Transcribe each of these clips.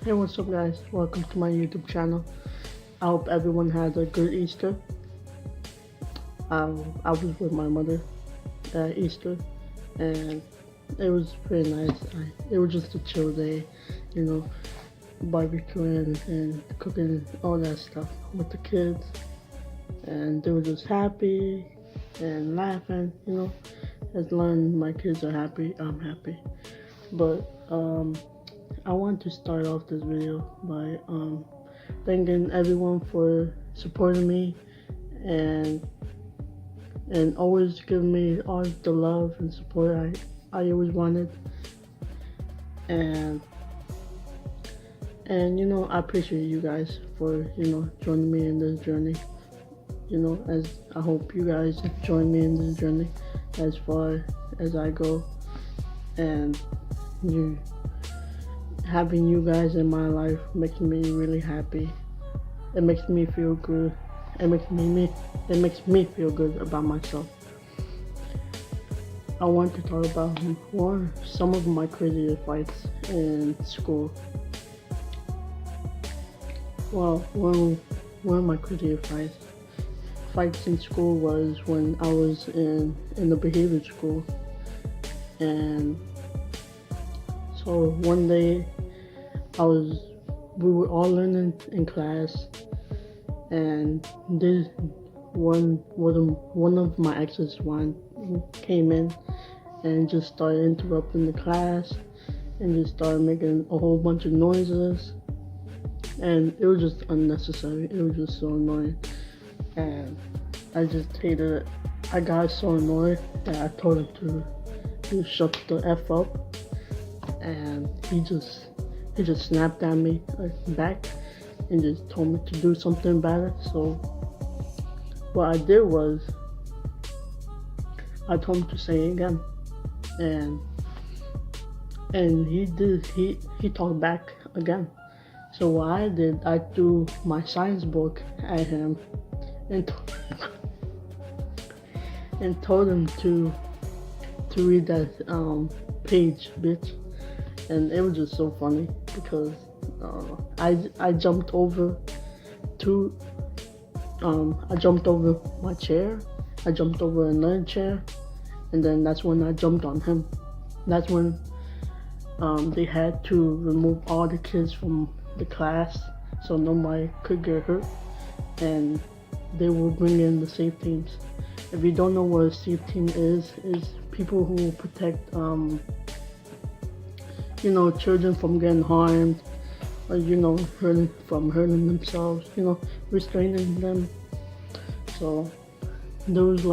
Hey, what's up, guys? Welcome to my YouTube channel. I hope everyone had a good Easter. I was with my mother at Easter, and it was pretty nice. It was just a chill day, you know, barbecuing and cooking all that stuff with the kids, and they were just happy and laughing, As long as my kids are happy, I'm happy. But I want to start off this video by thanking everyone for supporting me and always giving me all the love and support I always wanted. And I appreciate you guys for joining me in this journey. As I hope you guys join me in this journey as far as I go, and having you guys in my life makes me really happy. It makes me feel good. It makes me feel good about myself. I want to talk about some of my crazy fights in school. Well, one of my crazy fights in school was when I was in the behavior school. And so one day we were all learning in class, and this one of my exes came in and just started interrupting the class and just started making a whole bunch of noises, and it was just unnecessary. It was just so annoying, and I just hated it. I got so annoyed that I told him to shut the F up, and he just snapped at me back and just told me to do something about it. So what I did was I told him to say it again, and he talked back again. So what I did, I threw my science book at him and told him to read that page, bitch. And it was just so funny because I jumped over my chair, I jumped over another chair, and then that's when I jumped on him. That's when they had to remove all the kids from the class so nobody could get hurt, and they will bring in the safe teams. If you don't know what a safe team is people who protect children from getting harmed, or hurting themselves, restraining them. So there was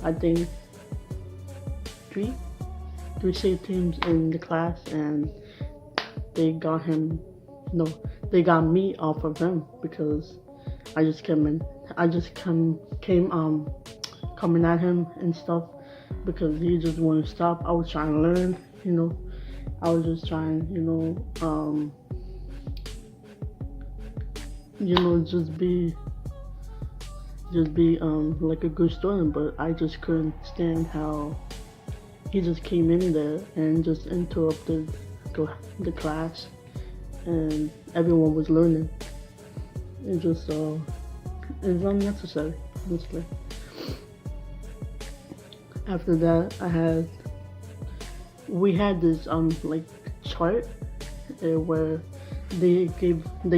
I think three safe teams in the class, and they got me off of him because I just came coming at him and stuff because he just wouldn't stop. I was trying to learn, I was just trying, just be like a good student, but I just couldn't stand how he just came in there and just interrupted the class, and everyone was learning. It just it's unnecessary, honestly. After that, we had this chart where they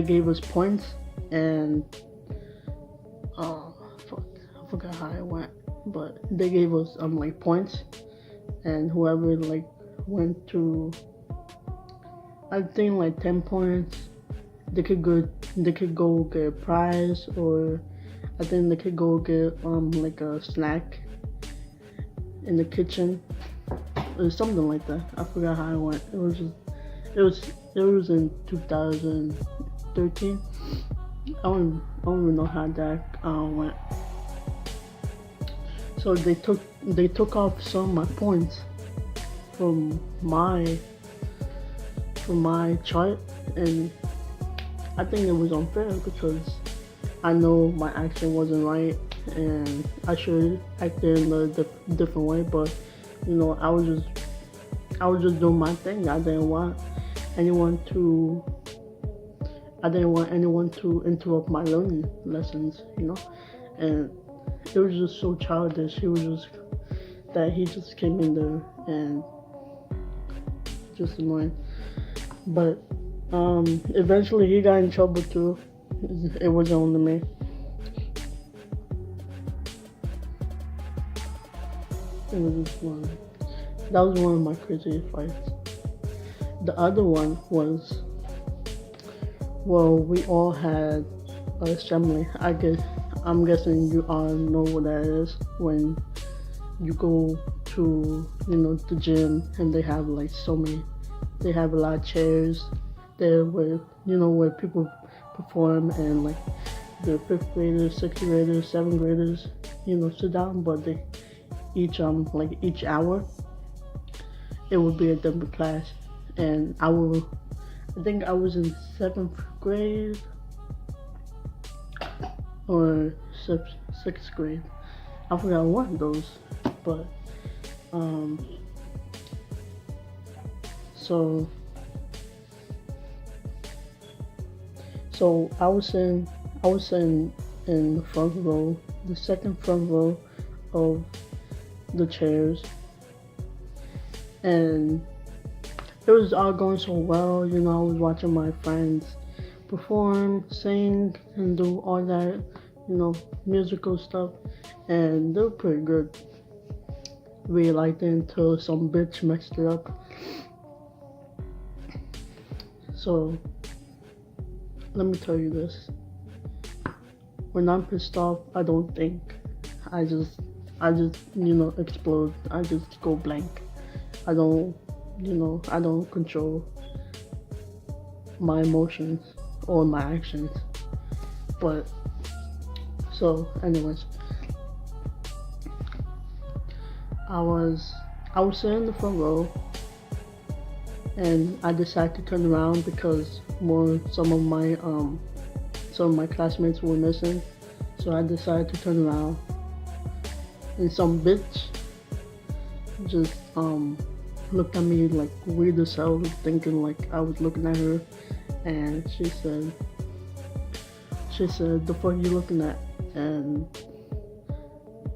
gave us points, and I forgot how it went, but they gave us points, and whoever went to, I think 10 points, they could go get a prize, or I think they could go get a snack in the kitchen or something like that. I forgot how it went. It was in 2013. I don't even know how that went. So they took off some of my points from my chart, and I think it was unfair because I know my action wasn't right and I should act in a different way, but I was just doing my thing. I didn't want anyone to I didn't want anyone to interrupt my learning lessons, and it was just so childish. He just came in there and just annoying. But eventually he got in trouble too. It wasn't only me. It was just one. That was one of my crazy fights. The other one was, well, we all had a assembly. I'm guessing you all know what that is when you go to the gym and they have like they have a lot of chairs there where people perform, and like the fifth graders, sixth graders, seventh graders sit down, but they each hour it would be a different class. And I think I was in seventh grade or sixth grade. I forgot one of those, but so I was sitting in the front row, the second front row of the chairs, and it was all going so well. I was watching my friends perform, sing, and do all that, musical stuff, and they were pretty good. Really liked it until some bitch messed it up. So, let me tell you this. When I'm pissed off, I don't think. I just explode. I just go blank. I don't control my emotions or my actions. But, so, anyways, I was sitting in the front row, and I decided to turn around because some of my classmates were missing. So I decided to turn around, and some bitch just looked at me like weird as hell, thinking like I was looking at her, and she said, "The fuck you looking at?" And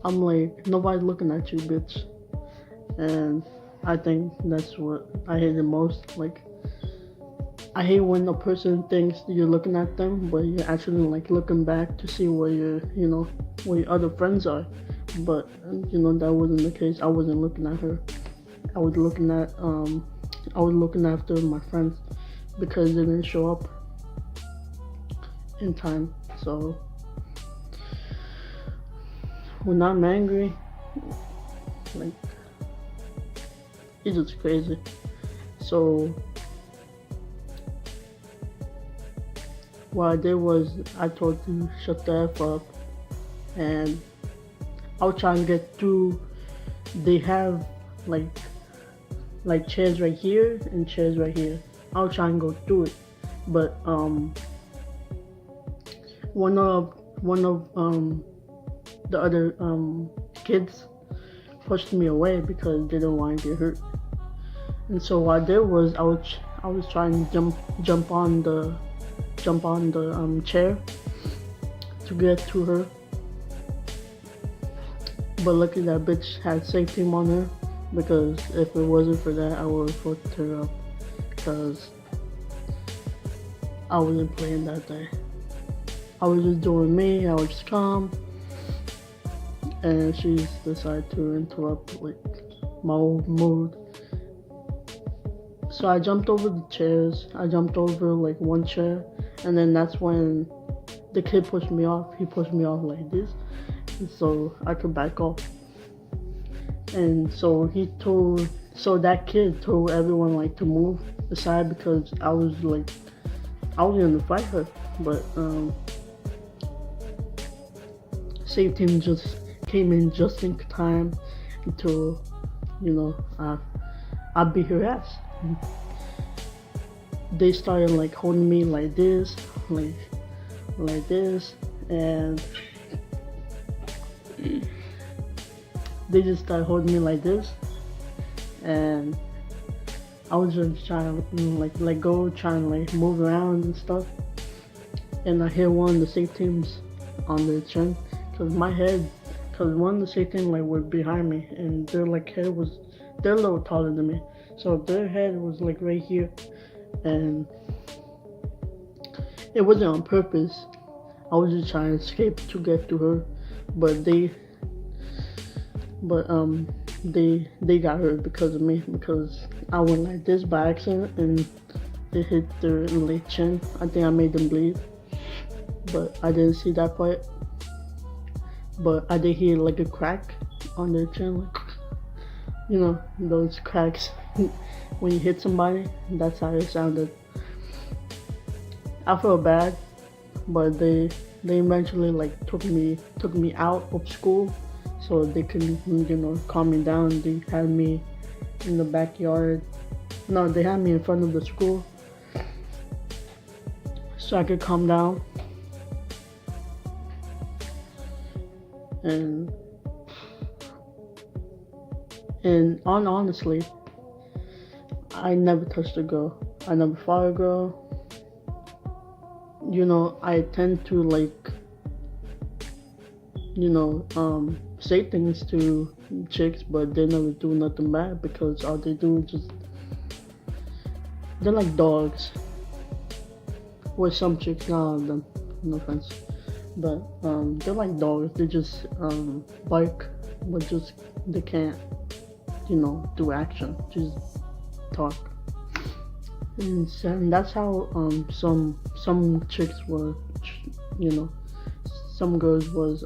I'm like, "Nobody's looking at you, bitch." And I think that's what I hate the most. Like, I hate when a person thinks you're looking at them, but you're actually like looking back to see where where your other friends are. But that wasn't the case. I wasn't looking at her. I was looking after my friends because they didn't show up in time. So when I'm angry, like, it's just crazy. So what I did was I told you shut the F up, and I'll try and get through. They have like chairs right here and chairs right here. I'll try and go through it, but one of the other kids pushed me away because they didn't want to get hurt. And so what I did was I was trying to jump on the chair to get to her, but luckily that bitch had safety on her, because if it wasn't for that, I would have fucked her up, because I wasn't playing that day. I was just doing me. I was just calm, and she decided to interrupt like my old mood. So I jumped over the chairs. I jumped over like one chair, and then that's when the kid pushed me off. He pushed me off like this, and so I could back off. And so that kid told everyone like to move aside because I was gonna fight her, but safety team just came in just in time to I beat her ass. They started like holding me like this, like this, and they just started holding me like this, and I was just trying to let go, trying to like move around and stuff, and I hit one of the safe teams on the chin, cause my head, cause one of the safe team like were behind me, and their like head was, they're a little taller than me, so their head was like right here, and it wasn't on purpose. I was just trying to escape to get to her, but but they got hurt because of me, because I went like this by accident and it hit their like chin. I think I made them bleed, but I didn't see that part. But I did hear like a crack on their chin, like, you know, those cracks when you hit somebody. That's how it sounded. I felt bad, but they eventually like took me out of school so they could, you know, calm me down. They had me in the backyard. No, they had me in front of the school so I could calm down. And honestly, I never touched a girl. I never fought a girl. You know, I tend to like, you know, say things to chicks, but they never do nothing bad, because all they do is just, they're like dogs. With some chicks, not all of them, no offense, but they're like dogs. They just bark, but just they can't, you know, do action, just talk. And that's how some chicks were, you know, some girls was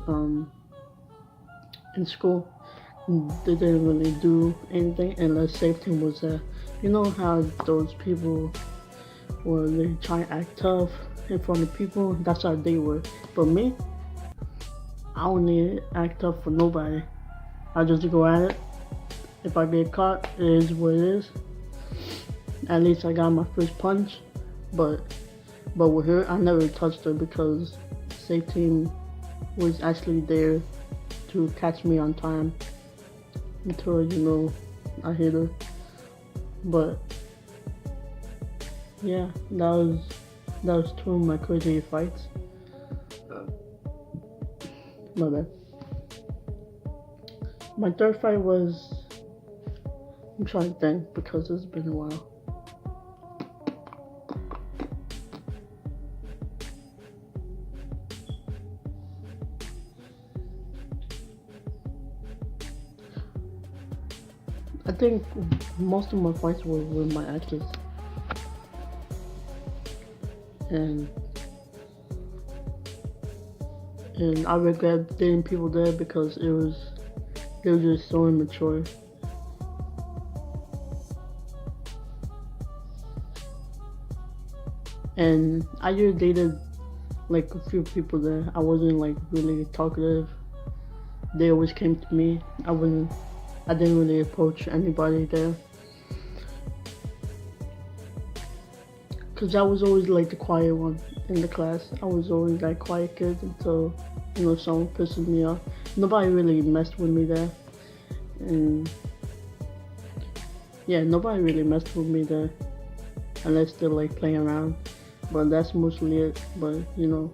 in school. They didn't really do anything unless safety was there. You know how those people were, they try to act tough in front of people. That's how they were. But me, I don't need to act tough for nobody. I just go at it. If I get caught, it is what it is. At least I got my first punch, but with her, I never touched her because safe team was actually there to catch me on time until, you know, I hit her. But yeah, that was two of my crazy fights. My bad. My third fight was, I'm trying to think because it's been a while. I think most of my fights were with my exes, and I regret dating people there because they were just so immature. And I just dated like a few people there. I wasn't like really talkative. They always came to me. I didn't really approach anybody there, cause I was always like the quiet one in the class. I was always that quiet kid until, you know, someone pisses me off. Nobody really messed with me there, and yeah, nobody really messed with me there unless they're like playing around. But that's mostly it. But you know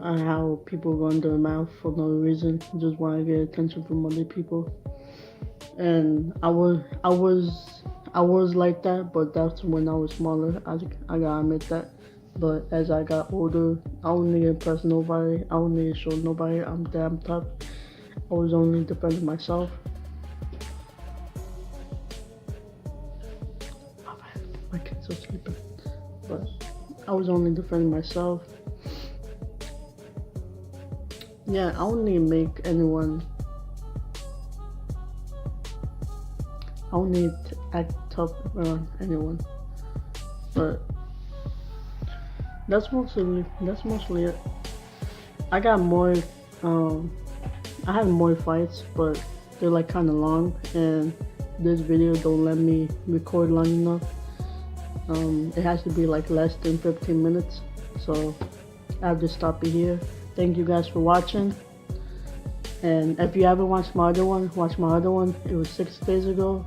how people run their mouth for no reason, just want to get attention from other people. And I was like that, but that's when I was smaller. I gotta admit that. But as I got older, I don't need to impress nobody. I don't need to show nobody I'm damn tough. I was only defending myself. My kids are sleeping. But I was only defending myself. Yeah, I don't need to make anyone. I don't need to act tough around anyone. But that's mostly it. I got more. I had more fights, but they're like kind of long, and this video don't let me record long enough. It has to be like less than 15 minutes, so I have to stop it here. Thank you guys for watching, and if you haven't watched my other one, watch my other one. It was 6 days ago.